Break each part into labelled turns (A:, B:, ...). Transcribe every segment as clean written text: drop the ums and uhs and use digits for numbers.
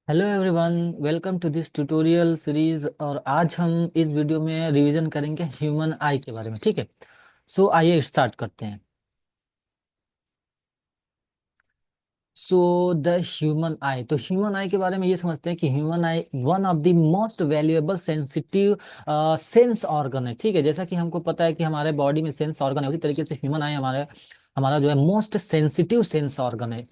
A: Hello everyone, welcome to this tutorial series. और आज हम इस वीडियो में रिवीजन करेंगे ह्यूमन आई के बारे में। ठीक है, सो आइए स्टार्ट करते हैं। सो द ह्यूमन आई, तो ह्यूमन आई के बारे में ये समझते हैं कि human I one of the most valuable sensitive sense organ है। ठीक है, जैसा कि हमको पता है कि हमारे बॉडी में सेंस ऑर्गन है, उसी तरीके से ह्यूमन आई हमारे हमारा जो है मोस्ट सेंसिटिव सेंस ऑर्गन है।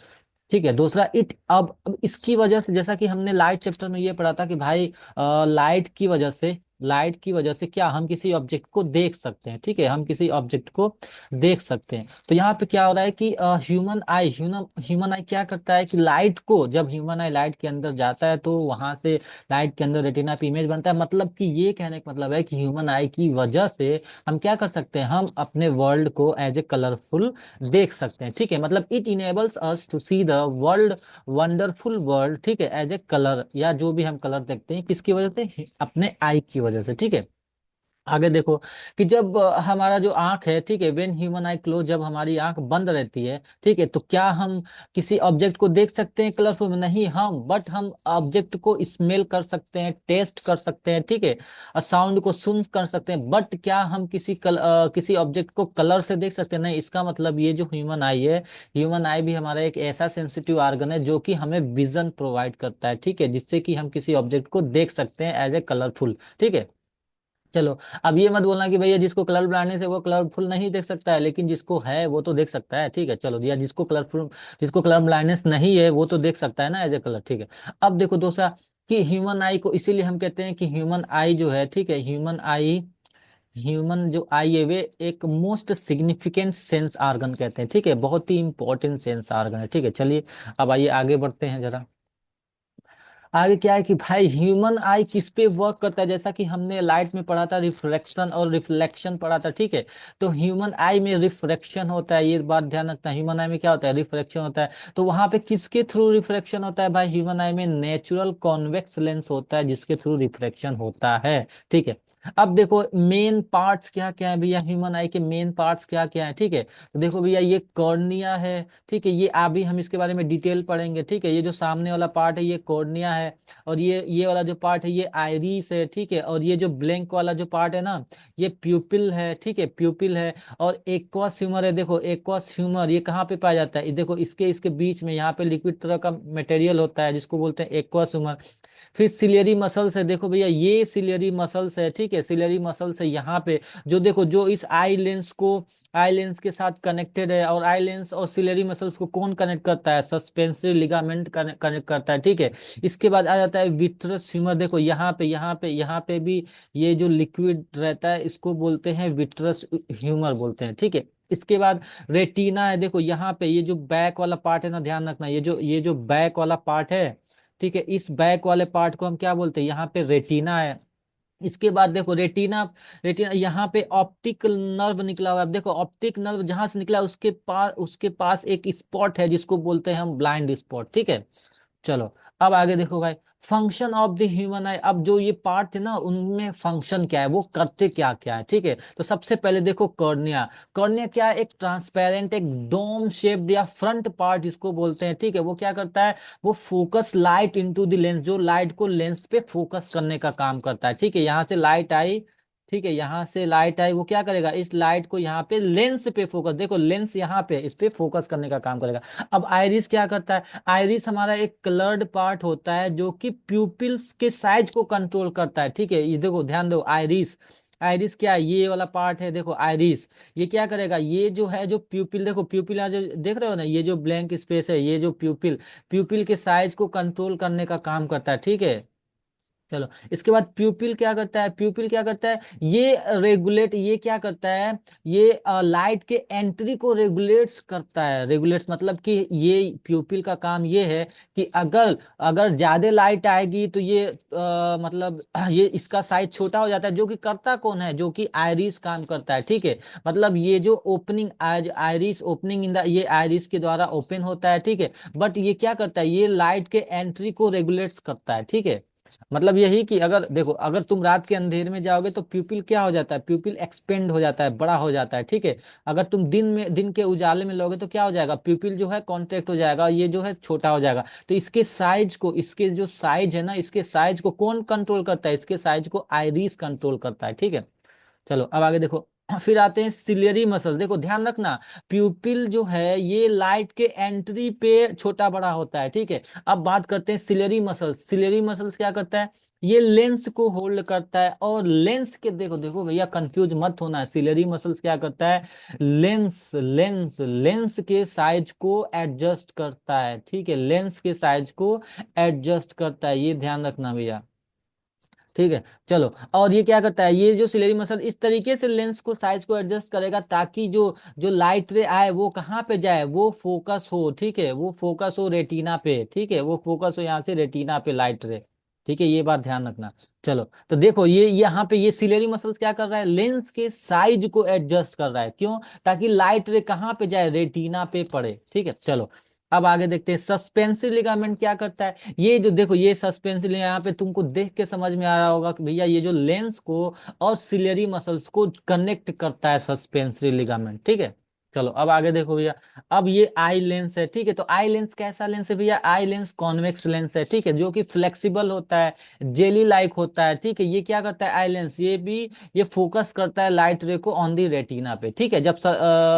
A: ठीक है, दूसरा इट अब इसकी वजह से, जैसा कि हमने लाइट चैप्टर में ये पढ़ा था कि भाई लाइट की वजह से क्या हम किसी ऑब्जेक्ट को देख सकते हैं। ठीक है, हम किसी ऑब्जेक्ट को देख सकते हैं। तो यहाँ पे क्या हो रहा है कि ह्यूमन आई क्या करता है कि लाइट को, जब ह्यूमन आई लाइट के अंदर जाता है तो वहां से लाइट के अंदर रेटिना पे इमेज बनता है। मतलब कि ये कहने का मतलब है कि ह्यूमन आई की वजह से हम क्या कर सकते हैं, हम अपने वर्ल्ड को एज ए कलरफुल देख सकते हैं। ठीक है, मतलब it enables us to see the world, wonderful world. ठीक है, एज ए कलर, या जो भी हम कलर देखते हैं किसकी वजह से, अपने आई की वजह से। ठीक है, आगे देखो कि जब हमारा जो आंख है, ठीक है, व्हेन ह्यूमन आई क्लोज, जब हमारी आंख बंद रहती है, ठीक है, तो क्या हम किसी ऑब्जेक्ट को देख सकते हैं कलरफुल में? नहीं, हम ऑब्जेक्ट को स्मेल कर सकते हैं, टेस्ट कर सकते हैं। ठीक है, और साउंड को सुन कर सकते हैं, बट क्या हम किसी ऑब्जेक्ट को कलर से देख सकते हैं? नहीं। इसका मतलब ये जो ह्यूमन आई है, ह्यूमन आई भी हमारा एक ऐसा सेंसिटिव ऑर्गन है जो कि हमें विजन प्रोवाइड करता है। ठीक है, जिससे कि हम किसी ऑब्जेक्ट को देख सकते हैं एज ए कलरफुल। ठीक है, चलो, अब ये मत बोलना कि भैया जिसको कलर ब्लाइंडनेस है वो कलरफुल नहीं देख सकता है, लेकिन जिसको है वो तो देख सकता है। ठीक है, चलो दिया, जिसको कलर ब्लाइंडनेस नहीं है वो तो देख सकता है ना एज ए कलर। ठीक है, अब देखो दूसरा कि ह्यूमन आई को इसीलिए हम कहते हैं कि ह्यूमन आई जो है, ठीक है, ह्यूमन जो आई है वे एक मोस्ट सिग्निफिकेंट सेंस ऑर्गन कहते हैं। ठीक है, बहुत ही इंपॉर्टेंट सेंस ऑर्गन है। ठीक है, चलिए अब आइए आगे बढ़ते हैं जरा। आगे क्या है कि भाई ह्यूमन आई किस पे वर्क करता है, जैसा कि हमने लाइट में पढ़ा था, रिफ्रैक्शन और रिफ्लेक्शन पढ़ा था। ठीक है, तो ह्यूमन आई में रिफ्रैक्शन होता है, ये बात ध्यान रखना। ह्यूमन आई में क्या होता है? रिफ्रैक्शन होता है। तो वहां पे किसके थ्रू रिफ्रैक्शन होता है भाई? ह्यूमन आई में नेचुरल कॉन्वेक्स लेंस होता है जिसके थ्रू रिफ्रैक्शन होता है। ठीक है, अब देखो मेन पार्ट्स क्या क्या है भैया, ह्यूमन आई के मेन पार्ट्स क्या क्या है। ठीक है, तो देखो भैया ये कॉर्निया है। ठीक है, ये अभी हम इसके बारे में डिटेल पढ़ेंगे। ठीक है, ये जो सामने वाला पार्ट है ये कॉर्निया है, और ये वाला जो पार्ट है ये आइरिस है। ठीक है, और ये जो ब्लैंक वाला जो पार्ट है ना, ये प्यूपिल है। ठीक है, प्यूपिल है। और एक्वस ह्यूमर है, देखो एक्वस ह्यूमर ये कहाँ पे पाया जाता है? देखो इसके इसके बीच में यहाँ पे लिक्विड तरह का मटेरियल होता है जिसको बोलते हैं एक्वस ह्यूमर। फिर सिलियरी मसल्स है, देखो भैया ये सिलियरी मसल्स है। ठीक है, सिलियरी मसल्स है यहाँ पे, जो देखो जो इस आई लेंस के साथ कनेक्टेड है। और आई लेंस और सिलियरी मसल्स को कौन कनेक्ट करता है? सस्पेंसरी लिगामेंट कनेक्ट करता है। ठीक है, इसके बाद आ जाता है विट्रस ह्यूमर, देखो यहाँ पे भी ये जो लिक्विड रहता है इसको बोलते हैं विट्रस ह्यूमर बोलते हैं। ठीक है, इसके बाद रेटिना है, देखो यहाँ पे ये जो बैक वाला पार्ट है ना, ध्यान रखना, ये जो बैक वाला पार्ट है, ठीक है, इस बैक वाले पार्ट को हम क्या बोलते हैं? यहाँ पे रेटिना है। इसके बाद देखो रेटिना रेटिना यहाँ पे ऑप्टिक नर्व निकला हुआ है। अब देखो ऑप्टिक नर्व जहां से निकला उसके पास एक स्पॉट है जिसको बोलते हैं हम ब्लाइंड स्पॉट। ठीक है, चलो अब आगे देखो भाई, फंक्शन ऑफ द ह्यूमन आई। अब जो ये पार्ट थे ना उनमें फंक्शन क्या है, वो करते क्या क्या है। ठीक है, तो सबसे पहले देखो कॉर्निया। कॉर्निया क्या है? एक ट्रांसपेरेंट, एक डोम शेप्ड या फ्रंट पार्ट जिसको बोलते हैं। ठीक है, वो क्या करता है? वो focus light into the lens, जो लाइट को लेंस पे फोकस करने का काम करता है। ठीक है, यहाँ से लाइट आई, ठीक है, यहाँ से लाइट आई, वो क्या करेगा? इस लाइट को यहाँ पे लेंस पे फोकस, देखो लेंस यहाँ पे इस पे फोकस करने का काम करेगा। अब आइरिस क्या करता है? आइरिस हमारा एक कलर्ड पार्ट होता है जो कि प्यूपिल्स के साइज को कंट्रोल करता है। ठीक है, ये देखो ध्यान दो, आइरिस आइरिस क्या है? ये वाला पार्ट है, देखो आइरिस, ये क्या करेगा? ये जो है जो प्यूपिल, देखो प्यूपिल यहाँ जो देख रहे हो ना, ये जो ब्लैंक स्पेस है, ये जो प्यूपिल प्यूपिल के साइज को कंट्रोल करने का काम करता है। ठीक है, चलो इसके बाद प्यूपिल क्या करता है? प्यूपिल क्या करता है? ये क्या करता है? ये लाइट के एंट्री को रेगुलेट्स करता है। रेगुलेट्स मतलब कि ये प्यूपिल का काम ये है कि अगर अगर ज्यादा लाइट आएगी तो ये मतलब ये इसका साइज छोटा हो जाता है, जो कि करता कौन है? जो कि आयरिस काम करता है। ठीक है, मतलब ये जो opening iris opening in the, ये आयरिस के द्वारा ओपन होता है। ठीक है, बट ये क्या करता है? ये लाइट के एंट्री को रेगुलेट्स करता है। ठीक है, मतलब यही कि अगर देखो, अगर तुम रात के अंधेरे में जाओगे तो प्यूपिल क्या हो जाता है, प्यूपिल एक्सपेंड हो जाता है, बड़ा हो जाता है, ठीक है। अगर तुम दिन के उजाले में लोगे तो क्या हो जाएगा, प्यूपिल जो है कॉन्ट्रैक्ट हो जाएगा, और ये जो है छोटा हो जाएगा। तो इसके साइज को, इसके जो साइज है ना, इसके साइज को कौन कंट्रोल करता है, इसके साइज को आइरिस कंट्रोल करता है, ठीक है। चलो अब आगे देखो। फिर आते हैं सिलियरी मसल, देखो ध्यान रखना, प्यूपिल जो है ये लाइट के एंट्री पे छोटा बड़ा होता है, ठीक है। अब बात करते हैं सिलियरी मसल्स। सिलियरी मसल्स क्या करता है, ये लेंस को होल्ड करता है, और लेंस के, देखो देखो भैया कंफ्यूज मत होना है, सिलियरी मसल्स क्या करता है, लेंस लेंस लेंस के साइज को एडजस्ट करता है, ठीक है, लेंस के साइज को एडजस्ट करता है, ये ध्यान रखना भैया, ठीक है। चलो, और ये क्या करता है, ये जो सिलेरी मसल इस तरीके से लेंस को साइज को एडजस्ट करेगा ताकि जो जो लाइट रे आए वो कहाँ पे जाए, वो फोकस हो, ठीक है, वो फोकस हो रेटिना पे, ठीक है, वो फोकस हो यहाँ से रेटिना पे लाइट रे, ठीक है, ये बात ध्यान रखना। चलो, तो देखो ये यहाँ पे ये सिलेरी मसल्स क्या कर रहा है, लेंस के साइज को एडजस्ट कर रहा है, क्यों, ताकि लाइट रे कहाँ पे जाए, रेटिना पे पड़े, ठीक है। चलो, अब आगे देखते हैं सस्पेंसिव लिगामेंट क्या करता है। ये जो देखो, ये सस्पेंसिव, यहाँ पे तुमको देख के समझ में आ रहा होगा कि भैया ये जो लेंस को और सिलियरी मसल्स को कनेक्ट करता है सस्पेंसरी लिगामेंट, ठीक है। चलो अब आगे देखो भैया। अब ये आई लेंस है, ठीक है, तो आई लेंस कैसा लेंस है भैया, आई लेंस कॉन्वेक्स लेंस है, ठीक है, जो कि फ्लेक्सिबल होता है, जेली लाइक होता है, ठीक है। ये क्या करता है आई लेंस, ये भी ये फोकस करता है लाइट रे को ऑन दी रेटिना पे, ठीक है। जब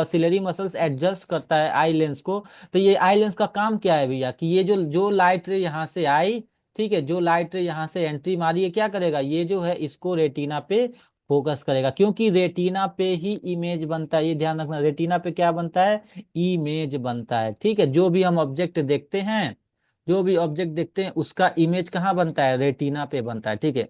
A: सिलेरी मसल्स एडजस्ट करता है आई लेंस को, तो ये आई लेंस का काम क्या है भैया, कि ये जो जो लाइट रे यहाँ से आई, ठीक है, जो लाइट रे यहाँ से एंट्री मारी, ये क्या करेगा, ये जो है इसको रेटिना पे फोकस करेगा, क्योंकि रेटिना पे ही इमेज बनता है, ये ध्यान रखना, रेटिना पे क्या बनता है, इमेज बनता है, ठीक है। जो भी हम ऑब्जेक्ट देखते हैं, जो भी ऑब्जेक्ट देखते हैं उसका इमेज कहाँ बनता है, रेटिना पे बनता है, ठीक है।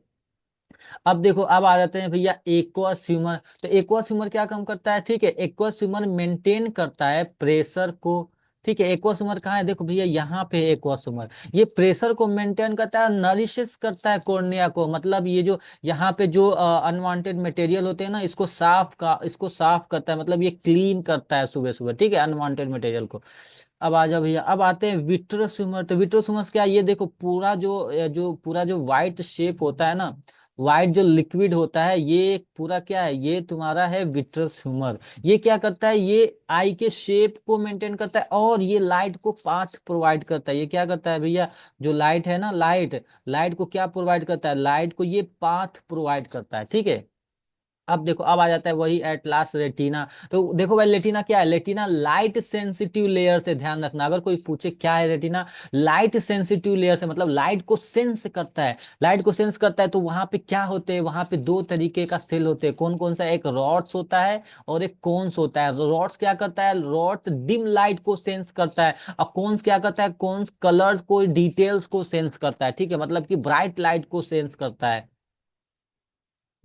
A: अब देखो, अब आ जाते हैं भैया एक्वस ह्यूमर। तो एक्वस ह्यूमर क्या काम करता है, ठीक है, एक्वस ह्यूमर मेंटेन करता है प्रेशर को, ठीक है। एक्वस ह्यूमर कहाँ है, देखो भैया यहाँ पे एक्वस ह्यूमर, ये प्रेशर को मेंटेन करता है, नरिशेस करता है कॉर्निया को, मतलब ये जो यहाँ पे जो अनवांटेड मटेरियल होते हैं ना, इसको साफ करता है, मतलब ये क्लीन करता है सुबह सुबह, ठीक है, अनवांटेड मटेरियल को। अब आ जाओ भैया, अब आते हैं विट्रस ह्यूमर। तो विट्रस ह्यूमर क्या है, ये देखो पूरा जो पूरा जो व्हाइट शेप होता है ना, व्हाइट जो लिक्विड होता है, ये पूरा क्या है, ये तुम्हारा है विट्रस ह्यूमर। ये क्या करता है, ये आई के शेप को मेंटेन करता है, और ये लाइट को पाथ प्रोवाइड करता है। ये क्या करता है भैया, जो लाइट है ना, लाइट लाइट को क्या प्रोवाइड करता है, लाइट को ये पाथ प्रोवाइड करता है, ठीक है। अब देखो, अब आ जाता है वही एट लास्ट रेटिना। तो देखो भाई, रेटिना क्या है, रेटिना लाइट सेंसिटिव लेयर से, ध्यान रखना, अगर कोई पूछे क्या है रेटिना, लाइट सेंसिटिव लेयर से मतलब लाइट को सेंस करता है, लाइट को सेंस करता है। तो वहां पे क्या होते हैं, वहां पे दो तरीके का सेल होते हैं, कौन कौन सा, एक रॉड्स होता है और एक कोन्स होता है। रॉड्स क्या करता है, रॉड्स डिम लाइट को सेंस करता है, और कोन्स क्या करता है, कोन्स कलर्स को, डिटेल्स को सेंस करता है, ठीक है, मतलब कि ब्राइट लाइट को सेंस करता है,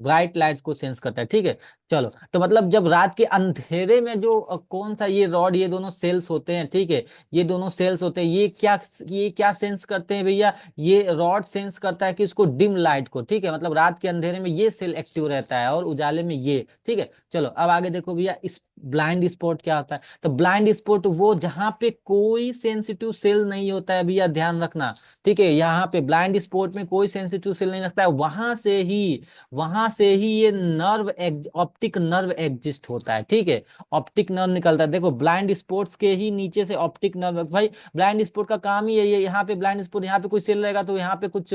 A: ब्राइट लाइट्स को सेंस करता है, ठीक है। चलो, तो मतलब जब रात के अंधेरे में जो कौन सा ये रॉड, ये दोनों सेल्स होते हैं, ठीक है, ये दोनों सेल्स होते हैं, ये क्या सेंस करते हैं भैया, ये रॉड सेंस करता है कि इसको डिम लाइट को, ठीक है, मतलब रात के अंधेरे में ये सेल एक्टिव रहता है और उजाले में ये, ठीक है। चलो अब आगे देखो भैया, इस ब्लाइंड स्पॉट क्या होता है। तो ब्लाइंड स्पॉट वो जहां पे कोई सेंसिटिव सेल नहीं होता है भैया, ध्यान रखना, ठीक है, यहाँ पे ब्लाइंड स्पॉट में कोई सेंसिटिव सेल नहीं रखता है, वहां से ही ये ऑप्टिक नर्व एग्जिस्ट होता है, ठीक है, ऑप्टिक नर्व निकलता है। देखो ब्लाइंड स्पॉट्स के ही नीचे से ऑप्टिक नर्व, भाई ब्लाइंड स्पॉट का काम ही है ये, यहाँ पे ब्लाइंड स्पॉट, यहाँ पे कोई सेल रहेगा तो यहाँ पे कुछ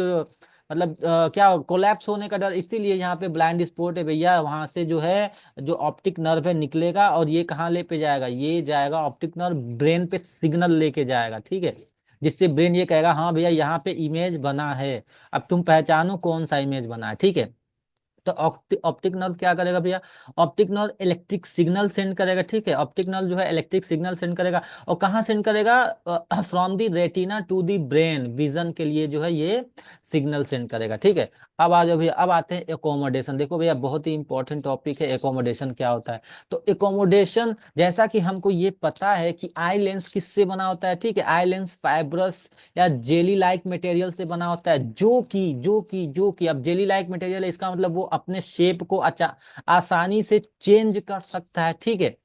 A: मतलब क्या कोलैप्स होने का डर, इसीलिए यहाँ पे ब्लाइंड स्पॉट है भैया, वहां से जो है जो ऑप्टिक नर्व है निकलेगा, और ये कहाँ ले पे जाएगा, ये जाएगा ऑप्टिक नर्व ब्रेन पे सिग्नल लेके जाएगा, ठीक है, जिससे ब्रेन ये कहेगा हाँ भैया यहाँ पे इमेज बना है, अब तुम पहचानो कौन सा इमेज बना है, ठीक है। तो ऑप्टिक नर्व क्या करेगा भैया, optic nerve electric signal send करेगा, ठीक है, ऑप्टिक नर्व जो है इलेक्ट्रिक सिग्नल सेंड करेगा, और कहाँ सेंड करेगा, from the retina to the brain, vision के लिए जो है ये सिग्नल सेंड करेगा, ठीक है। अब आ जाओ भैया, अब आते हैं एकोमोडेशन। देखो भैया, बहुत ही इंपॉर्टेंट टॉपिक है एकोमोडेशन क्या होता है। तो एकोमोडेशन, जैसा कि हमको ये पता है कि आई लेंस किससे बना होता है, ठीक है, आई लेंस फाइब्रस या जेली लाइक मटेरियल से बना होता है, जो कि अब जेली लाइक मटेरियल है, इसका मतलब वो अपने शेप को आसानी से चेंज कर सकता है, ठीक है।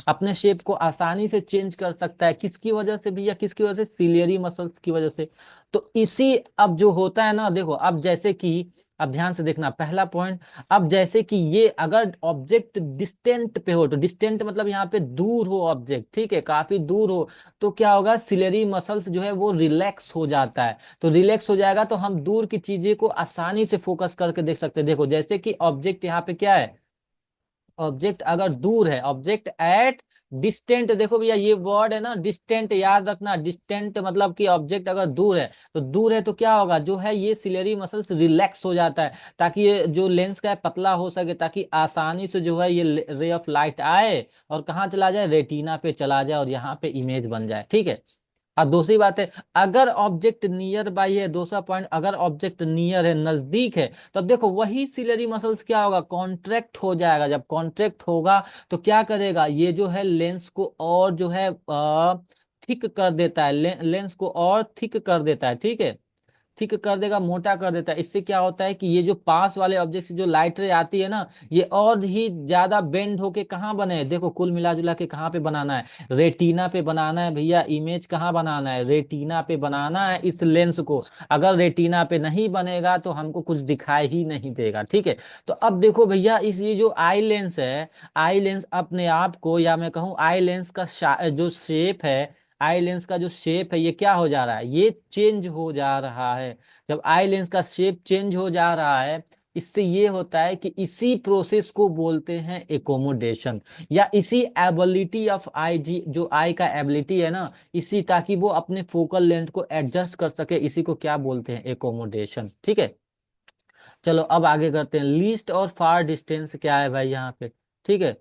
A: अपने शेप को आसानी से चेंज कर सकता है, किसकी वजह से भैया, किसकी वजह से, सिलियरी मसल्स की वजह से। तो इसी, अब जो होता है ना देखो, अब जैसे कि, अब ध्यान से देखना पहला पॉइंट। अब जैसे कि ये अगर ऑब्जेक्ट डिस्टेंट पे हो, तो डिस्टेंट मतलब यहाँ पे दूर हो ऑब्जेक्ट, ठीक है, काफी दूर हो, तो क्या होगा, सिलेरी मसल्स जो है वो रिलैक्स हो जाता है। तो रिलैक्स हो जाएगा तो हम दूर की चीजें को आसानी से फोकस करके देख सकते हैं। देखो जैसे कि ऑब्जेक्ट यहाँ पे क्या है, ऑब्जेक्ट अगर दूर है, ऑब्जेक्ट एट डिस्टेंट, देखो भैया ये वर्ड है ना डिस्टेंट, याद रखना, डिस्टेंट मतलब कि ऑब्जेक्ट अगर दूर है, तो दूर है तो क्या होगा, जो है ये सिलेरी मसल्स रिलैक्स हो जाता है, ताकि ये जो लेंस का है पतला हो सके, ताकि आसानी से जो है ये रे ऑफ लाइट आए और कहाँ चला जाए, रेटिना पे चला जाए और यहाँ पे इमेज बन जाए, ठीक है। और दूसरी बात है, अगर ऑब्जेक्ट नियर बाई है, दूसरा पॉइंट, अगर ऑब्जेक्ट नियर है, नजदीक है, तो अब देखो वही सिलरी मसल्स क्या होगा, कॉन्ट्रैक्ट हो जाएगा। जब कॉन्ट्रैक्ट होगा तो क्या करेगा, ये जो है लेंस को और जो है थिक कर देता है, लेंस को और थिक कर देता है, ठीक है, थिक कर देगा, मोटा कर देता है। इससे क्या होता है कि ये जो पास वाले ऑब्जेक्ट से जो लाइट रे आती है ना, ये और ही ज्यादा बेंड होके कहाँ बने, देखो कुल मिला जुला के कहाँ पे बनाना है, रेटिना पे बनाना है भैया, इमेज कहाँ बनाना है, रेटिना पे बनाना है इस लेंस को। अगर रेटिना पे नहीं बनेगा तो हमको कुछ दिखाई ही नहीं देगा, ठीक है। तो अब देखो भैया, इस ये जो आई लेंस है, आई लेंस अपने आप को, या मैं कहूँ आई लेंस का जो शेप है, आई लेंस का जो शेप है ये क्या हो जा रहा है, ये चेंज हो जा रहा है। जब आई लेंस का शेप चेंज हो जा रहा है, इससे ये होता है कि इसी प्रोसेस को बोलते हैं एकोमोडेशन, या इसी एबिलिटी ऑफ आई, जी जो आई का एबिलिटी है ना, इसी, ताकि वो अपने फोकल लेंथ को एडजस्ट कर सके, इसी को क्या बोलते हैं, एकोमोडेशन, ठीक है। चलो अब आगे करते हैं, लीस्ट और फार डिस्टेंस क्या है भाई यहाँ पे, ठीक है।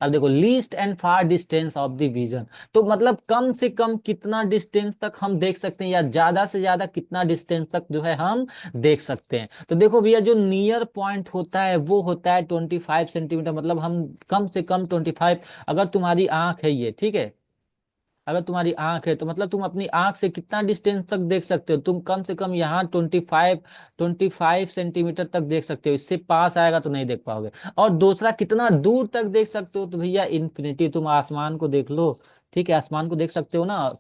A: अब देखो, least and far distance of the vision, तो मतलब कम से कम कितना डिस्टेंस तक हम देख सकते हैं, या ज्यादा से ज्यादा कितना डिस्टेंस तक जो है हम देख सकते हैं। तो देखो भैया, जो नियर पॉइंट होता है वो होता है 25 सेंटीमीटर, मतलब हम कम से कम 25, अगर तुम्हारी आंख है ये, ठीक है, अगर तुम्हारी आंख है तो मतलब तुम अपनी आंख से कितना डिस्टेंस तक देख सकते हो, तुम कम से कम यहाँ 25 सेंटीमीटर तक देख सकते हो, इससे पास आएगा तो नहीं देख पाओगे। और दूसरा, कितना दूर तक देख सकते हो, तो भैया इन्फिनिटी, तुम आसमान को देख लो, ठीक है, आसमान को देख सकते हो ना,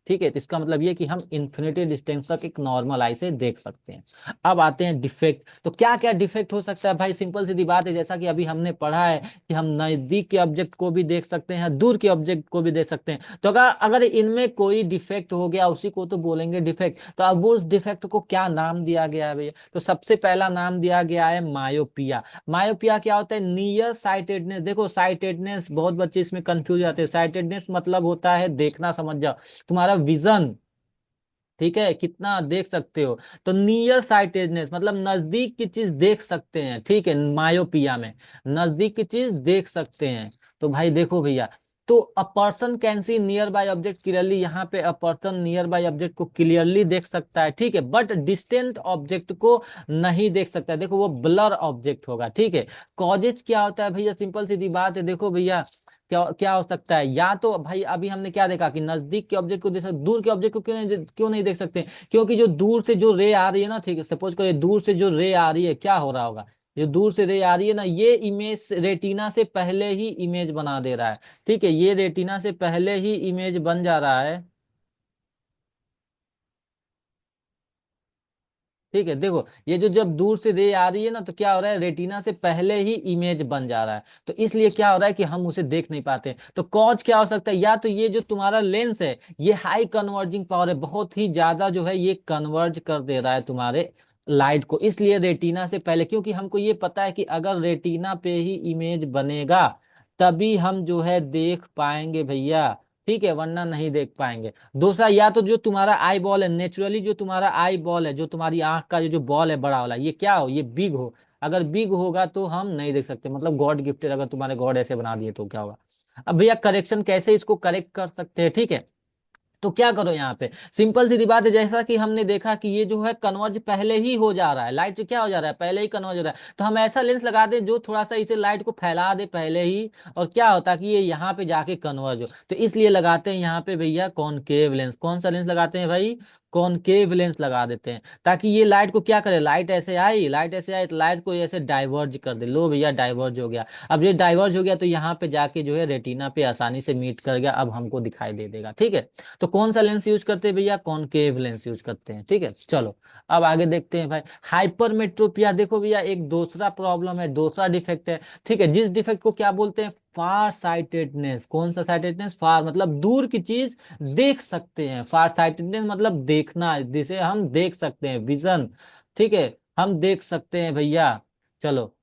A: ठीक है, तो इसका मतलब ये कि हम इन्फिनिटी डिस्टेंस तक एक नॉर्मल आई से देख सकते हैं। अब आते हैं डिफेक्ट, तो क्या क्या डिफेक्ट हो सकता है भाई, सिंपल सीधी बात है, जैसा कि अभी हमने पढ़ा है कि हम नजदीक के ऑब्जेक्ट को भी देख सकते हैं, दूर के ऑब्जेक्ट को भी देख सकते हैं। तो अगर अगर इनमें कोई डिफेक्ट हो गया, उसी को तो बोलेंगे डिफेक्ट। तो अब वो उस डिफेक्ट को क्या नाम दिया गया है भैया, तो सबसे पहला नाम दिया गया है मायोपिया। मायोपिया क्या होता है, नियर साइटेडनेस। देखो साइटेडनेस, बहुत बच्चे इसमें कंफ्यूज जाते हैं, साइटेडनेस मतलब होता है देखना, समझ जाओ, तुम्हारा विजन, ठीक है, कितना देख सकते हो। तो नियर साइटेडनेस मतलब नजदीक की चीज देख सकते हैं, ठीक है, मायोपिया में नजदीक की चीज देख सकते हैं। तो भाई देखो भैया, तो a person can see near by object clearly, यहाँ पे a person near by object को क्लियरली देख सकता है, ठीक है, बट डिस्टेंट ऑब्जेक्ट को नहीं देख सकता है, देखो वो ब्लर ऑब्जेक्ट होगा, ठीक है। कॉजेज क्या होता है भैया, सिंपल सीधी बात है, देखो भैया, क्या क्या हो सकता है, या तो भाई अभी हमने क्या देखा कि नजदीक के ऑब्जेक्ट को देख सकते, दूर के ऑब्जेक्ट को क्यों नहीं देख सकते, क्योंकि जो दूर से जो रे आ रही है ना, ठीक है, सपोज करो दूर से जो रे आ रही है, क्या हो रहा होगा, जो दूर से रे आ रही है ना, ये इमेज रेटिना से पहले ही इमेज बना दे रहा है, ठीक है, ये रेटिना से पहले ही इमेज बन जा रहा है, ठीक है। देखो ये जो जब दूर से रे आ रही है ना, तो क्या हो रहा है, रेटिना से पहले ही इमेज बन जा रहा है, तो इसलिए क्या हो रहा है कि हम उसे देख नहीं पाते। तो कॉज क्या हो सकता है, या तो ये जो तुम्हारा लेंस है, ये हाई कन्वर्जिंग पावर है, बहुत ही ज्यादा जो है ये कन्वर्ज कर दे रहा है तुम्हारे लाइट को, इसलिए रेटिना से पहले, क्योंकि हमको ये पता है कि अगर रेटिना पे ही इमेज बनेगा तभी हम जो है देख पाएंगे भैया, ठीक है, वरना नहीं देख पाएंगे। दूसरा, या तो जो तुम्हारा आई बॉल है, नेचुरली जो तुम्हारा आई बॉल है, जो तुम्हारी आंख का जो बॉल है बड़ा वाला, ये क्या हो, ये बिग हो, अगर बिग होगा तो हम नहीं देख सकते, मतलब गॉड गिफ्टेड, अगर तुम्हारे गॉड ऐसे बना दिए तो क्या होगा। अब भैया करेक्शन, कैसे इसको करेक्ट कर सकते हैं, ठीक है। तो क्या करो यहाँ पे, सिंपल सी बात है, जैसा कि हमने देखा कि ये जो है कन्वर्ज पहले ही हो जा रहा है, लाइट क्या हो जा रहा है, पहले ही कन्वर्ज हो रहा है, तो हम ऐसा लेंस लगा दें जो थोड़ा सा इसे लाइट को फैला दे पहले ही, और क्या होता है कि ये यहाँ पे जाके कन्वर्ज हो, तो इसलिए लगाते हैं यहाँ पे भैया कॉनकेव लेंस। कौन सा लेंस लगाते हैं भाई, कॉनकेव लेंस लगा देते हैं, ताकि ये लाइट को क्या करे, लाइट ऐसे आई तो लाइट को ऐसे डाइवर्ज कर दे। लो भैया डाइवर्ज हो गया। अब ये डाइवर्ज हो गया तो यहाँ पे जाके जो है रेटिना पे आसानी से मीट कर गया, अब हमको दिखाई दे देगा। ठीक है, तो कौन सा लेंस यूज करते हैं भैया, कॉनकेव लेंस यूज करते हैं। ठीक है, चलो अब आगे देखते हैं भाई। हाइपरमेट्रोपिया, देखो भैया एक दूसरा प्रॉब्लम है, दूसरा डिफेक्ट है। ठीक है, जिस डिफेक्ट को क्या बोलते हैं, फार साइटेडनेस। कौन सा साइटेडनेस, फार मतलब दूर की चीज देख सकते हैं, फार साइटेडनेस मतलब देखना, जिसे हम देख सकते हैं, विजन। ठीक है, हम देख सकते हैं भैया। चलो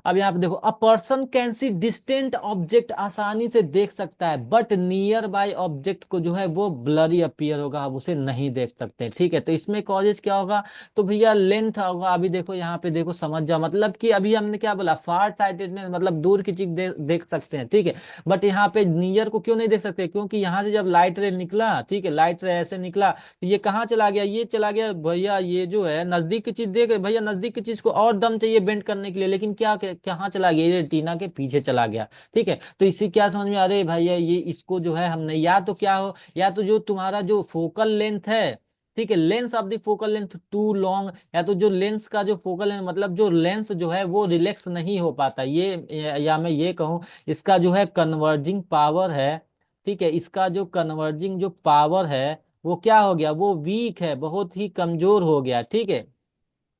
A: अब यहाँ पे देखो, a person can see distant object, आसानी से देख सकता है, बट नियर बाय ऑब्जेक्ट को जो है वो ब्लरी अपीयर होगा, आप उसे नहीं देख सकते। ठीक है, तो इसमें कॉजेज क्या होगा, तो भैया लेंथ होगा। अभी देखो यहाँ पे देखो, समझ जाओ, मतलब कि अभी हमने क्या बोला, फार साइटेडनेस मतलब दूर की चीज देख सकते हैं। ठीक है, बट यहाँ पे नियर को क्यों नहीं देख सकते, क्योंकि यहाँ से जब लाइट रे निकला, ठीक है, लाइट रे ऐसे निकला तो ये कहाँ चला गया, ये चला गया भैया, ये जो है नजदीक की चीज देख भैया, नजदीक की चीज को और दम चाहिए बेंड करने के लिए, लेकिन क्या कहाँ चला गया, ये रेटिना के पीछे चला गया। ठीक है, तो इसी क्या समझ में, अरे भैया ये इसको जो है हमने, या तो क्या हो, या तो जो तुम्हारा जो फोकल लेंथ है, ठीक है, lens of the focal length too long, या तो जो लेंस का जो फोकल लेंथ मतलब जो लेंस जो है वो रिलैक्स नहीं हो पाता, या मैं ये कहूँ इसका जो है कन्वर्जिंग पावर है, ठीक है, इसका जो कन्वर्जिंग जो पावर है वो क्या हो गया, वो वीक है, बहुत ही कमजोर हो गया। ठीक है,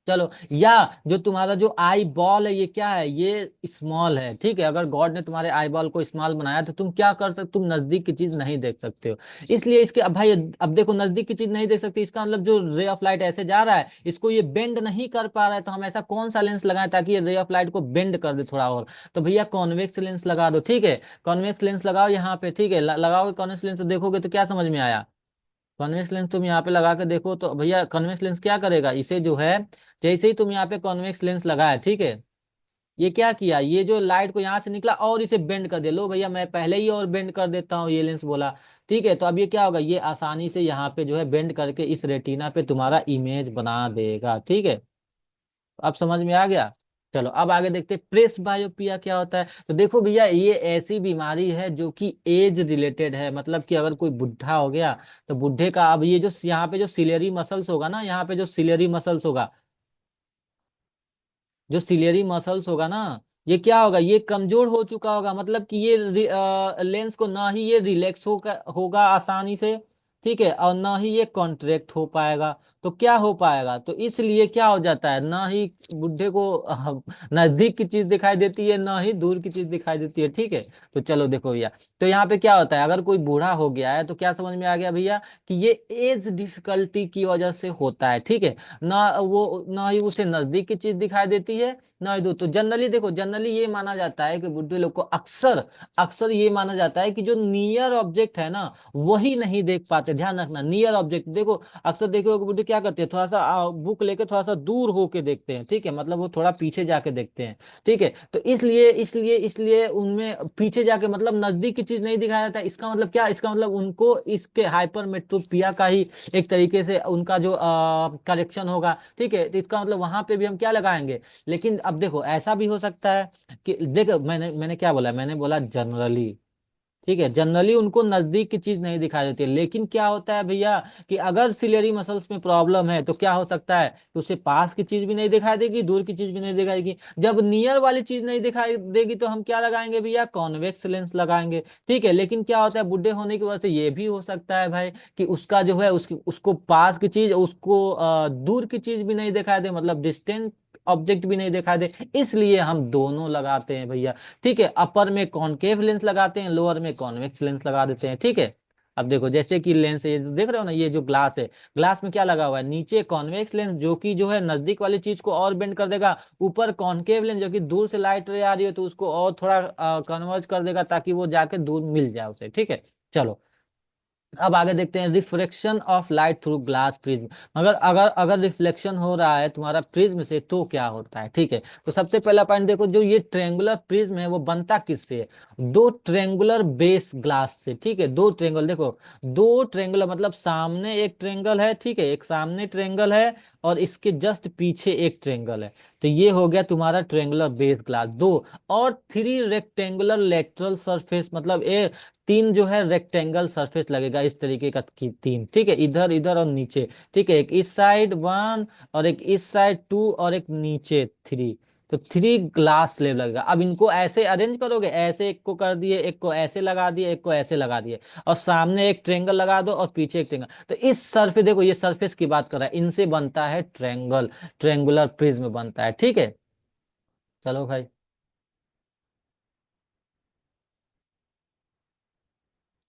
A: चलो, या जो तुम्हारा जो आई बॉल है ये क्या है, ये स्मॉल है। ठीक है, अगर गॉड ने तुम्हारे आई बॉल को स्मॉल बनाया तो तुम क्या कर सकते, तुम नजदीक की चीज नहीं देख सकते हो। इसलिए इसके, अब भाई अब देखो, नजदीक की चीज नहीं देख सकते, इसका मतलब जो रे ऑफ लाइट ऐसे जा रहा है इसको ये बेंड नहीं कर पा रहा है, तो हम ऐसा कौन सा लेंस लगाएं ताकि ये रे ऑफ लाइट को बेंड कर दे थोड़ा और, तो भैया कॉन्वेक्स लेंस लगा दो। ठीक है, कॉन्वेक्स लेंस लगाओ यहाँ पे। ठीक है, लगाओगे कॉन्वेक्स लेंस तो देखोगे तो क्या समझ में आया, कॉन्वेक्स लेंस तुम यहाँ पे लगा के देखो तो भैया कॉन्वेक्स लेंस क्या करेगा, इसे जो है जैसे ही तुम यहाँ पे कॉन्वेक्स लेंस लगाया, ठीक है, ये क्या किया, ये जो लाइट को यहाँ से निकला और इसे बेंड कर दे। लो भैया मैं पहले ही और बेंड कर देता हूँ, ये लेंस बोला। ठीक है, तो अब ये क्या होगा, ये आसानी से यहाँ पे जो है बेंड करके इस रेटिना पे तुम्हारा इमेज बना देगा। ठीक है, अब समझ में आ गया। चलो अब आगे देखते हैं प्रेस बायोपिया क्या होता है। तो देखो भैया ये ऐसी बीमारी है जो कि एज रिलेटेड है, मतलब कि अगर कोई बुढ़ा हो गया तो बुढ़े का, अब ये जो यहाँ पे जो सिलेरी मसल्स होगा ना, यहाँ पे जो सिलेरी मसल्स होगा, जो सिलेरी मसल्स होगा ना, ये क्या होगा, ये कमजोर हो चुका होगा, मतलब कि ये लेंस को ना ही ये रिलैक्स होगा आसानी से, ठीक है, और ना ही ये कॉन्ट्रैक्ट हो पाएगा। तो क्या हो पाएगा, तो इसलिए क्या हो जाता है, ना ही बुढ़े को नजदीक की चीज दिखाई देती है, ना ही दूर की चीज दिखाई देती है। ठीक है, तो चलो देखो भैया, तो यहाँ पे क्या होता है, अगर कोई बूढ़ा हो गया है तो क्या समझ में आ गया भैया, कि ये एज डिफिकल्टी की वजह से होता है। ठीक है, ना ही उसे नजदीक की चीज दिखाई देती है, ना ही दूर। तो जनरली देखो, जनरली ये माना जाता है कि बुढ़े लोग को अक्सर अक्सर ये माना जाता है कि जो नियर ऑब्जेक्ट है ना वही नहीं देख पाते। ध्यान रखना, नियर ऑब्जेक्ट देखो, अक्सर देखो कि बुढ़े क्या करते हैं, थोड़ा सा बुक लेके थोड़ा सा दूर होके देखते हैं। ठीक है, मतलब वो थोड़ा पीछे जाके देखते हैं। ठीक है, तो इसलिए उनमें पीछे जाके मतलब नजदीक की चीज नहीं दिखाया जाता। इसका मतलब क्या, इसका मतलब उनको इसके हाइपरमेट्रोपिया का ही एक तरीके से उनका जो करेक्शन होगा। ठीक है, तो इसका मतलब वहां पे भी हम क्या लगाएंगे। लेकिन अब देखो ऐसा भी हो सकता है कि देखो, मैंने क्या बोला, मैंने बोला जनरली। ठीक है, जनरली उनको नजदीक की चीज नहीं दिखाई देती है, लेकिन क्या होता है भैया, कि अगर सिलेरी मसल्स में प्रॉब्लम है तो क्या हो सकता है कि उसे पास की चीज भी नहीं दिखाई देगी, दूर की चीज भी नहीं दिखाई देगी। जब नियर वाली चीज नहीं दिखाई देगी तो हम क्या लगाएंगे भैया, कॉन्वेक्स लेंस लगाएंगे। ठीक है, लेकिन क्या होता है, बुढ़े होने की वजह से ये भी हो सकता है भाई कि उसका जो है उसकी उसको पास की चीज, उसको दूर की चीज भी नहीं दिखाई दे, मतलब डिस्टेंट ऑब्जेक्ट भी नहीं दिखाई दे, इसलिए हम दोनों लगाते हैं भैया। ठीक है, अपर में कॉनकेव लेंस लगाते हैं, लोअर में कॉन्वेक्स लेंस लगा देते हैं। ठीक है, अब देखो जैसे कि लेंस, ये जो देख रहे हो ना, ये जो ग्लास है, ग्लास में क्या लगा हुआ है, नीचे कॉन्वेक्स लेंस जो कि जो है नजदीक वाली चीज को और बेंड कर देगा, ऊपर कॉनकेव लेंस जो कि दूर से लाइट रे आ रही है तो उसको और थोड़ा कन्वर्ज कर देगा ताकि वो जाके दूर मिल जाए उसे। ठीक है, चलो अब आगे देखते हैं reflection of light through glass prism. मगर अगर अगर रिफ्लेक्शन हो रहा है तुम्हारा प्रिज्म से तो क्या होता है। ठीक है, तो सबसे पहला पॉइंट देखो, जो ये ट्रेंगुलर प्रिज्म है वो बनता किससे है, दो ट्रेंगुलर बेस ग्लास से। ठीक है, दो ट्रेंगल देखो, दो ट्रेंगुलर मतलब सामने एक ट्रेंगल है, ठीक है, एक सामने ट्रेंगल है और इसके जस्ट पीछे एक ट्रेंगल है। तो ये हो गया तुम्हारा ट्रेंगुलर बेस ग्लास दो। और थ्री रेक्टेंगुलर लेटरल सरफेस, मतलब ए तीन जो है रेक्टेंगल सरफेस लगेगा इस तरीके का तीन, ठीक है, इधर इधर और नीचे। ठीक है, एक इस साइड वन, और एक इस साइड टू, और एक नीचे थ्री। तो थ्री ग्लास स्लेब लगेगा। अब इनको ऐसे अरेंज करोगे, ऐसे एक को कर दिए, एक को ऐसे लगा दिए, एक को ऐसे लगा दिए, और सामने एक ट्रेंगल लगा दो और पीछे एक ट्रेंगल। तो इस सरफेस, देखो ये सरफेस की बात कर रहा है, इनसे बनता है ट्रेंगल, ट्रेंगुलर प्रिज्म बनता है। ठीक है, चलो भाई।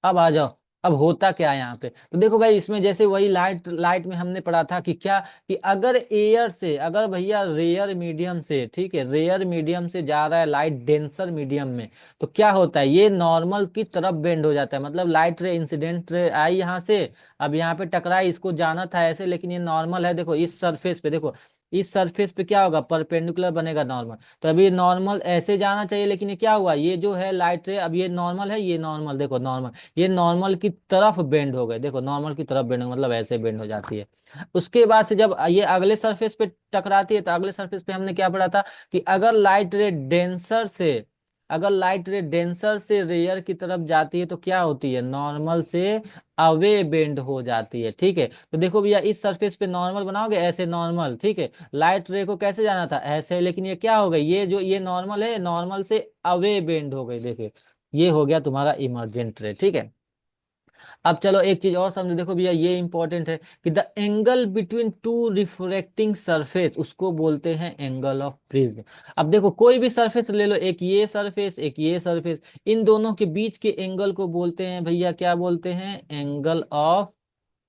A: अब आ जाओ। अब होता क्या है यहाँ पे, तो देखो भाई, इसमें जैसे वही लाइट लाइट में हमने पढ़ा था कि क्या, कि अगर एयर से, अगर भैया रेयर मीडियम से, ठीक है, रेयर मीडियम से जा रहा है लाइट डेंसर मीडियम में, तो क्या होता है, ये नॉर्मल की तरफ बेंड हो जाता है। मतलब लाइट रे, इंसिडेंट रे आई यहाँ से, अब यहाँ पे टकराई, इसको जाना था ऐसे, लेकिन ये नॉर्मल है, देखो इस सरफेस पे, देखो इस सरफेस पे क्या होगा, परपेंडिकुलर बनेगा नॉर्मल। तो अभी नॉर्मल ऐसे जाना चाहिए, लेकिन ये क्या हुआ, ये जो है लाइट रे, अब ये नॉर्मल है, ये नॉर्मल, देखो नॉर्मल, ये नॉर्मल की तरफ बेंड हो गए, देखो नॉर्मल की तरफ बेंड, मतलब ऐसे बेंड हो जाती है। उसके बाद से जब ये अगले सरफेस पे टकराती है, तो अगले सरफेस पे हमने क्या पढ़ा था, कि अगर लाइट रे डेंसर से रेयर की तरफ जाती है, तो क्या होती है, नॉर्मल से अवे बेंड हो जाती है। ठीक है, तो देखो भैया, इस सरफेस पे नॉर्मल बनाओगे, ऐसे नॉर्मल, ठीक है, लाइट रे को कैसे जाना था, ऐसे, लेकिन ये क्या हो गई, ये जो ये नॉर्मल है, नॉर्मल से अवे बेंड हो गई, देखिए ये हो गया तुम्हारा इमरजेंट रे। ठीक है, अब चलो एक चीज और समझो, देखो भैया ये इंपॉर्टेंट है, कि the angle between two refracting surface, उसको बोलते हैं एंगल ऑफ प्रिज्म। अब देखो कोई भी सरफेस ले लो, एक ये सरफेस, एक ये सरफेस, इन दोनों के बीच के एंगल को बोलते हैं भैया, क्या बोलते हैं, एंगल ऑफ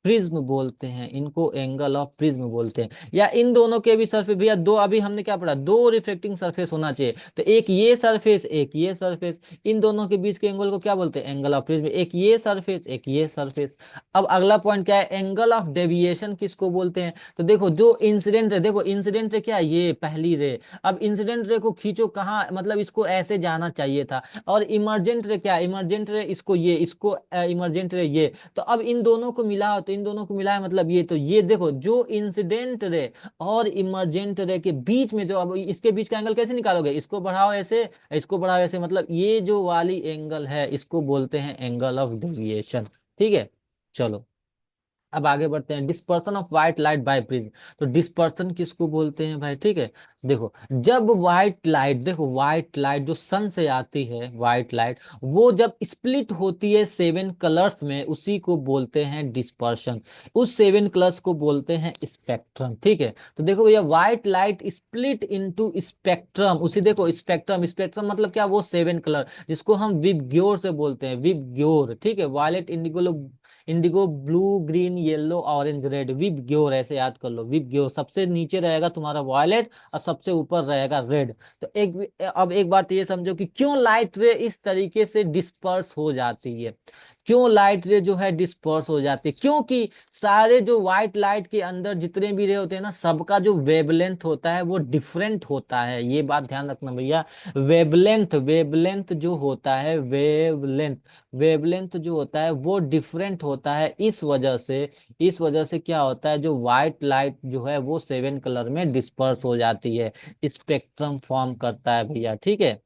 A: प्रिज्म बोलते हैं, इनको एंगल ऑफ प्रिज्म बोलते हैं। या इन दोनों के भी सरफेस भैया दो, अभी हमने क्या पढ़ा, दो रिफ्लेक्टिंग सरफेस होना चाहिए, तो एक ये सरफेस, एक ये सरफेस, इन दोनों के बीच के एंगल को क्या बोलते हैं, एंगल ऑफ प्रिज्म, एक ये सरफेस, एक ये सरफेस। अब अगला पॉइंट क्या है, एंगल ऑफ डेविएशन किसको बोलते हैं, तो देखो जो इंसिडेंट रे, देखो इंसिडेंट रे क्या है, ये पहली रे, अब इंसिडेंट रे को खींचो कहाँ, मतलब इसको ऐसे जाना चाहिए था। और इमरजेंट रे क्या है, इमरजेंट रे इसको ये, इसको इमरजेंट रे ये। तो अब इन दोनों को मिलाओ, तो इन दोनों को मिलाए मतलब ये, तो ये देखो जो इंसिडेंट रे और इमरजेंट रे के बीच में जो, अब इसके बीच का एंगल कैसे निकालोगे, इसको बढ़ाओ ऐसे, इसको बढ़ाओ ऐसे, मतलब ये जो वाली एंगल है, इसको बोलते हैं एंगल ऑफ डेविएशन। ठीक है, चलो अब आगे बढ़ते हैं, dispersion of white light by prism. तो डिस्पर्सन किसको बोलते हैं भाई, ठीक है, देखो जब व्हाइट लाइट, देखो व्हाइट लाइट जो सन से आती है, व्हाइट लाइट, वो जब स्प्लिट होती है सेवन कलर्स में, उसी को बोलते हैं डिस्पर्शन। उस सेवन कलर्स को बोलते हैं स्पेक्ट्रम। ठीक है, तो देखो भैया, white light split into spectrum, उसी देखो स्पेक्ट्रम, स्पेक्ट्रम मतलब क्या, वो सेवन कलर जिसको हम विबग्योर से बोलते हैं, विबग्योर। ठीक है, violet, indigo, indigo, blue, green, yellow, orange, red, VIBGYOR, ऐसे याद कर लो, विब ग्योर, सबसे नीचे रहेगा तुम्हारा वॉयलेट, और सबसे ऊपर रहेगा रेड। तो अब एक बात ये समझो, कि क्यों लाइट रे इस तरीके से डिस्पर्स हो जाती है, क्यों लाइट रे जो है डिस्पर्स हो जाती है, क्योंकि सारे जो व्हाइट लाइट के अंदर जितने भी रे होते हैं ना, सबका जो वेवलेंथ होता है वो डिफरेंट होता है, ये बात ध्यान रखना भैया। वेवलेंथ, वेवलेंथ जो होता है, वेवलेंथ, वेवलेंथ जो होता है वो डिफरेंट होता है, इस वजह से क्या होता है, जो व्हाइट लाइट जो है वो सेवन कलर में डिस्पर्स हो जाती है, स्पेक्ट्रम फॉर्म करता है भैया। ठीक है,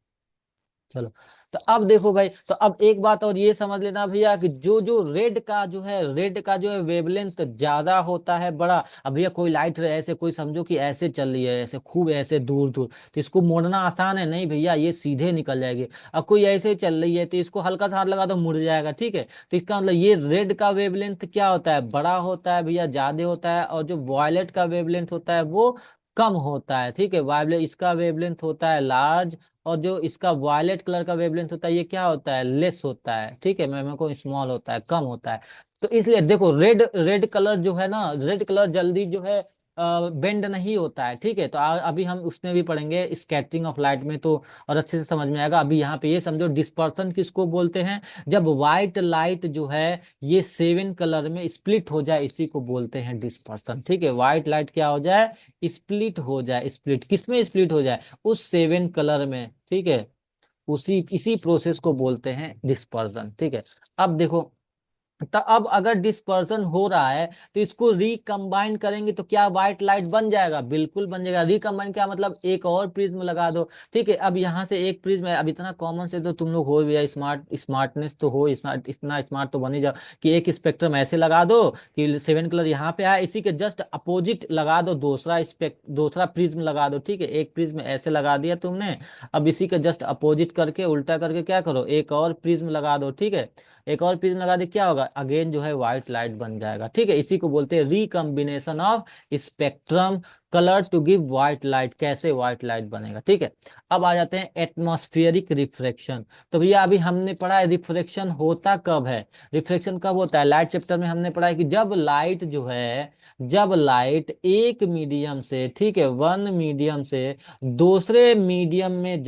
A: चलो, तो अब देखो भाई, तो अब एक बात और ये समझ लेना भैया, कि जो जो रेड का जो है वेवलेंथ ज्यादा होता है, बड़ा। अब भैया कोई लाइट ऐसे, कोई समझो कि ऐसे चल रही है, ऐसे खूब ऐसे दूर दूर, तो इसको मोड़ना आसान है, नहीं भैया, ये सीधे निकल जाएगी। अब कोई ऐसे चल रही है, तो इसको हल्का सा हाथ लगा दो, मुड़ जाएगा। ठीक है, तो इसका मतलब ये रेड का वेवलेंथ क्या होता है, बड़ा होता है भैया, ज्यादा होता है, और जो वॉयलेट का वेवलेंथ होता है वो कम होता है। ठीक है, वायलेट, इसका वेवलेंथ होता है लार्ज, और जो इसका वायलेट कलर का वेवलेंथ होता है, ये क्या होता है, लेस होता है। ठीक है, मैं को स्मॉल होता है, कम होता है। तो इसलिए देखो, रेड रेड कलर जो है ना, रेड कलर जल्दी जो है बेंड नहीं होता है। ठीक है, तो अभी हम उसमें भी पढ़ेंगे स्कैटरिंग ऑफ लाइट में, तो और अच्छे से समझ में आएगा। अभी यहाँ पे ये समझो, डिस्पर्सन किसको बोलते हैं, जब व्हाइट लाइट जो है ये सेवन कलर में स्प्लिट हो जाए, इसी को बोलते हैं डिस्पर्सन। ठीक है, व्हाइट लाइट क्या हो जाए, स्प्लिट हो जाए, स्प्लिट किसमें स्प्लिट हो जाए, उस सेवन कलर में। ठीक है, उसी इसी प्रोसेस को बोलते हैं डिस्पर्जन। ठीक है, अब देखो, तो अब अगर डिस्पर्सन हो रहा है तो इसको रिकम्बाइन करेंगे तो क्या व्हाइट लाइट बन जाएगा? बिल्कुल बन जाएगा। रिकम्बाइन क्या मतलब? एक और प्रिज्म लगा दो। ठीक है, अब यहाँ से एक प्रिज्म है, अब इतना कॉमन से तो तुम लोग हो भी, स्मार्टनेस तो हो, स्मार्ट, इतना स्मार्ट तो बन ही जाओ कि एक स्पेक्ट्रम ऐसे लगा दो कि 7 कलर यहाँ पे आए, इसी के जस्ट अपोजिट लगा दो दूसरा प्रिज्म लगा दो। ठीक है, एक प्रिज्म ऐसे लगा दिया तुमने, अब इसी के जस्ट अपोजिट करके उल्टा करके क्या करो, एक और प्रिज्म लगा दो। ठीक है, एक और प्रिज्म लगा दे, क्या होगा? अगेन जो है व्हाइट लाइट बन जाएगा। ठीक है, इसी को बोलते हैं recombination of spectrum colour to give white light. कैसे व्हाइट लाइट बनेगा? ठीक है, अब आ जाते हैं एटमॉस्फेरिक रिफ्रैक्शन। तो भैया अभी हमने पढ़ा है रिफ्रैक्शन होता कब है। रिफ्रैक्शन कब होता है? लाइट चैप्टर में हमने पढ़ा है कि जब लाइट एक मीडियम से, ठीक है, वन मीडियम से दूसरे मीडियम में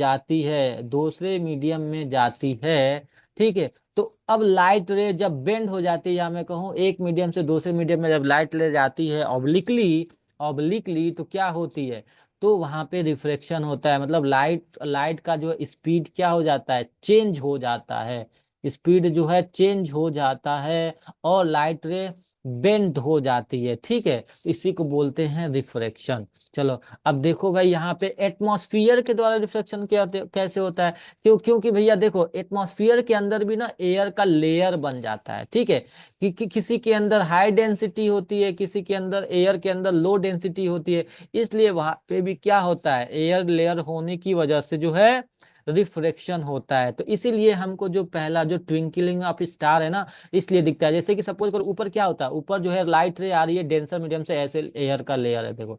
A: जाती है, ठीक है, तो अब लाइट रे जब बेंड हो जाती है, या मैं कहूँ एक मीडियम से दूसरे मीडियम में जब लाइट रे जाती है ऑब्लिकली तो क्या होती है? तो वहां पे रिफ्रैक्शन होता है, मतलब लाइट लाइट का जो स्पीड क्या हो जाता है? चेंज हो जाता है। स्पीड जो है चेंज हो जाता है और लाइट रे बेंड हो जाती है। ठीक है, इसी को बोलते हैं रिफ्रैक्शन। चलो, अब देखो भाई यहाँ पे एटमॉस्फियर के द्वारा रिफ्लेक्शन क्या कैसे होता है? क्योंकि भैया देखो, एटमॉस्फियर के अंदर भी ना एयर का लेयर बन जाता है। ठीक है, किसी के अंदर हाई डेंसिटी होती है, किसी के अंदर एयर के अंदर लो डेंसिटी होती है, इसलिए वहां पे भी क्या होता है? एयर लेयर होने की वजह से जो है रिफ्रैक्शन होता है। तो इसीलिए हमको जो पहला जो ट्विंकलिंग ऑफ स्टार है ना, इसलिए दिखता है। जैसे कि सपोज करो ऊपर क्या होता है, ऊपर जो है लाइट रे आ रही है डेंसर मीडियम से, ऐसे एयर का लेयर है, देखो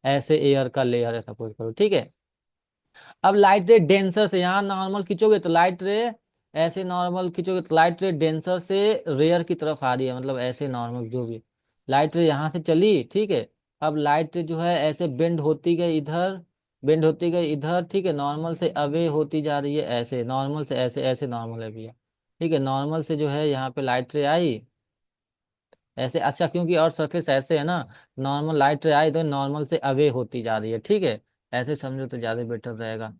A: ऐसे एयर का लेयर है सपोज करो। ठीक है, अब लाइट रे डेंसर से यहाँ नॉर्मल खींचोगे तो लाइट रे ऐसे नॉर्मल खींचोगे तो लाइट रे डेंसर से रेयर की तरफ आ रही है, मतलब ऐसे नॉर्मल जो भी लाइट रे यहाँ से चली। ठीक है, अब लाइट रे जो है ऐसे बेंड होती गई इधर, ठीक है, नॉर्मल से अवे होती जा रही है, ऐसे नॉर्मल से ऐसे ऐसे नॉर्मल है भैया। ठीक है, नॉर्मल से जो है यहाँ पे लाइट रे आई ऐसे, अच्छा क्योंकि और सरफेस ऐसे है ना, नॉर्मल लाइट रे आई तो नॉर्मल से अवे होती जा रही है। ठीक है, ऐसे समझो तो ज्यादा बेटर रहेगा।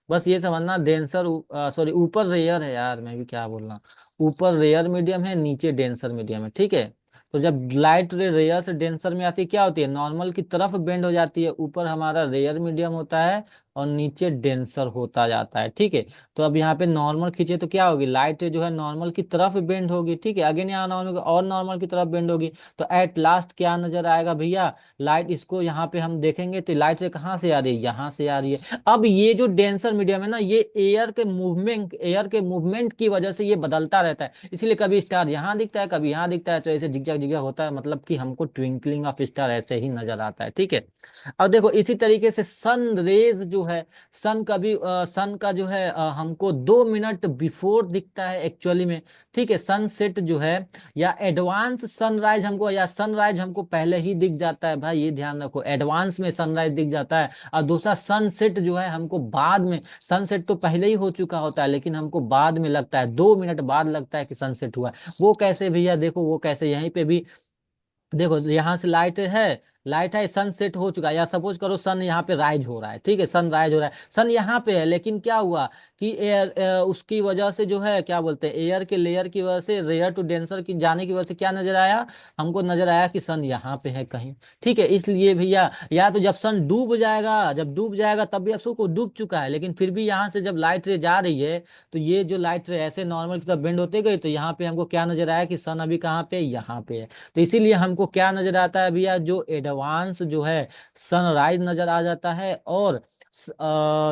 A: बस ये समझना, डेंसर सॉरी ऊपर रेयर है यार, मैं भी क्या बोल रहा हूँ, ऊपर रेयर मीडियम है, नीचे डेंसर मीडियम है। ठीक है, तो जब लाइट रे रेयर से डेंसर में आती है, क्या होती है? नॉर्मल की तरफ बेंड हो जाती है, ऊपर हमारा रेयर मीडियम होता है और नीचे डेंसर होता जाता है। ठीक है, तो अब यहाँ पे नॉर्मल खींचे तो क्या होगी? लाइट जो है नॉर्मल की तरफ बेंड होगी। ठीक है, अगेन यहाँ नॉर्मल और नॉर्मल की तरफ बेंड होगी, तो एट लास्ट क्या नजर आएगा भैया? लाइट, इसको यहाँ पे हम देखेंगे तो लाइट से कहाँ से आ रही है? यहाँ से आ रही है। अब ये जो डेंसर मीडियम है ना, ये एयर के मूवमेंट की वजह से ये बदलता रहता है, इसलिए कभी स्टार यहाँ दिखता है, कभी यहाँ दिखता है, तो ऐसे जिगजैग जिगजैग होता है, मतलब कि हमको ट्विंकलिंग ऑफ स्टार ऐसे ही नजर आता है। ठीक है, अब देखो इसी तरीके से सन रेज जो है, सन का जो है हमको 2 मिनट बिफोर दिखता है एक्चुअली में। ठीक है, सनसेट जो है या एडवांस सनराइज हमको, या सनराइज हमको पहले ही दिख जाता है भाई, ये ध्यान रखो, एडवांस में सनराइज दिख जाता है। और दूसरा सनसेट जो है हमको बाद में, सनसेट तो पहले ही हो चुका होता है लेकिन हमको बाद में लगता है, 2 मिनट बाद लगता है कि सनसेट हुआ है। वो कैसे भैया? देखो वो कैसे, यहीं पे भी देखो, यहाँ से लाइट है, सन सेट हो चुका है, या सपोज करो सन यहाँ पे राइज हो रहा है। ठीक है, सन राइज हो रहा है, सन यहाँ पे है, लेकिन क्या हुआ कि उसकी वजह से जो है क्या बोलते हैं, एयर के लेयर की वजह से, रेयर टू डेंसर की जाने की वजह से क्या नजर आया? हमको नजर आया कि सन यहाँ पे है कहीं। ठीक है, इसलिए भैया, या तो जब डूब जाएगा तब भी अफसोस को डूब चुका है, लेकिन फिर भी यहाँ से जब लाइट रे जा रही है, तो ये जो लाइट रे ऐसे नॉर्मल की तरफ बेंड होते गई, तो यहाँ पे हमको क्या नजर आया कि सन अभी कहाँ पे है? यहाँ पे है। तो इसीलिए हमको क्या नजर आता है भैया? जो एडवांस जो है सनराइज नजर आ जाता है, और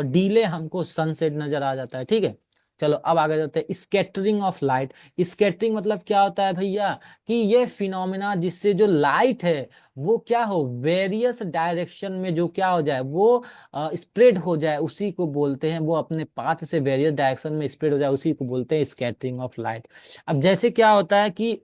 A: डीले हमको सनसेट नजर आ जाता है। ठीक है, चलो अब आगे जाते हैं, स्कैटरिंग ऑफ लाइट। स्कैटरिंग मतलब क्या होता है भैया? कि ये फिनोमेना जिससे जो लाइट है वो क्या हो, वेरियस डायरेक्शन में जो क्या हो जाए, वो स्प्रेड हो जाए, उसी को बोलते हैं, वो अपने पाथ से वेरियस डायरेक्शन में स्प्रेड हो जाए, उसी को बोलते हैं स्कैटरिंग ऑफ लाइट। अब जैसे क्या होता है कि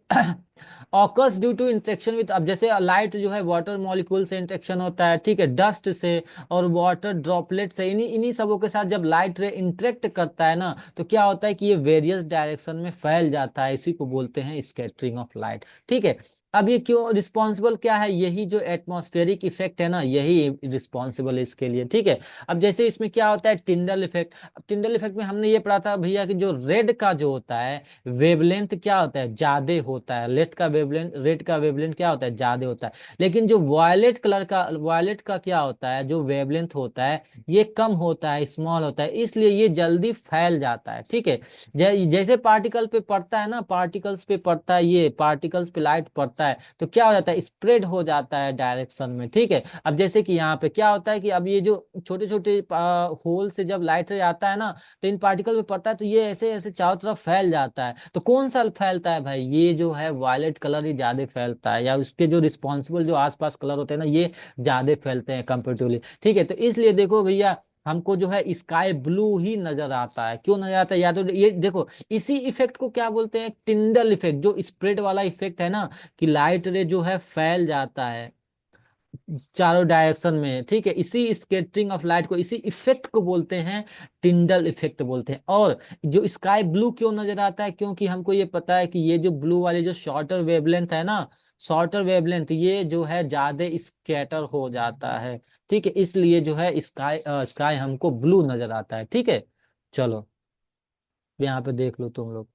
A: occurs due to interaction with, अब जैसे लाइट जो है वाटर मॉलिक्यूल से इंटरेक्शन होता है, ठीक है, डस्ट से और वाटर ड्रॉपलेट से, इन्हीं इन्हीं सबों के साथ जब लाइट रे इंटरेक्ट करता है ना, तो क्या होता है कि ये वेरियस डायरेक्शन में फैल जाता है, इसी को बोलते हैं स्कैटरिंग ऑफ लाइट। ठीक है, अब ये क्यों रिस्पॉन्सिबल क्या है, यही जो एटमॉस्फेरिक इफेक्ट है ना, यही रिस्पॉन्सिबल है इसके लिए, ठीक है। अब जैसे इसमें क्या होता है टिंडल इफेक्ट। अब टिंडल इफेक्ट में हमने ये पढ़ा था भैया कि जो रेड का जो होता है वेवलेंथ क्या होता है, ज्यादा होता है। रेड का वेवलेंथ क्या होता है, ज्यादा होता है। लेकिन जो वायलेट का क्या होता है, जो वेवलेंथ होता है ये कम होता है, स्मॉल होता है, इसलिए ये जल्दी फैल जाता है, ठीक है। जैसे पार्टिकल पे पड़ता है ना, पार्टिकल्स पे पड़ता है, ये पार्टिकल्स पे लाइट पड़ता है तो क्या हो जाता है, स्प्रेड हो जाता है डायरेक्शन में, ठीक है। अब जैसे कि यहाँ पे क्या होता है कि अब ये जो छोटे छोटे होल से जब लाइट रे आता है ना, तो इन पार्टिकल पे पड़ता है तो ये ऐसे ऐसे चारों तरफ फैल जाता है। तो कौन सा फैलता है भाई, ये जो है वायलेट कलर ही ज्यादा फैलता है, या उसके जो रिस्पॉन्सिबल जो आसपास कलर होते हैं ना ये ज्यादा फैलते हैं कंपेरेटिवली, ठीक है। तो इसलिए देखो भैया हमको जो है स्काई ब्लू ही नजर आता है। क्यों नजर आता है, या तो ये देखो इसी इफेक्ट को क्या बोलते हैं, टिंडल इफेक्ट, जो स्प्रेड वाला इफेक्ट है ना, कि लाइट रे जो है फैल जाता है चारों डायरेक्शन में, ठीक है। इसी स्कैटरिंग ऑफ लाइट को, इसी इफेक्ट को बोलते हैं टिंडल इफेक्ट बोलते हैं। और जो स्काई ब्लू क्यों नजर आता है, क्योंकि हमको ये पता है कि ये जो ब्लू वाली जो शॉर्टर वेवलेंथ है ना, शॉर्टर वेवलेंथ ये जो है ज्यादा स्कैटर हो जाता है, ठीक है। इसलिए जो है स्काई हमको ब्लू नजर आता है, ठीक है। चलो यहाँ पे देख लो तुम लोग,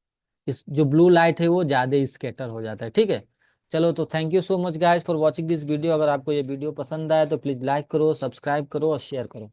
A: इस जो ब्लू लाइट है वो ज्यादा स्कैटर हो जाता है, ठीक है। चलो तो thank you so much guys for watching this video. अगर आपको ये वीडियो पसंद आए तो प्लीज लाइक करो, सब्सक्राइब करो और शेयर करो।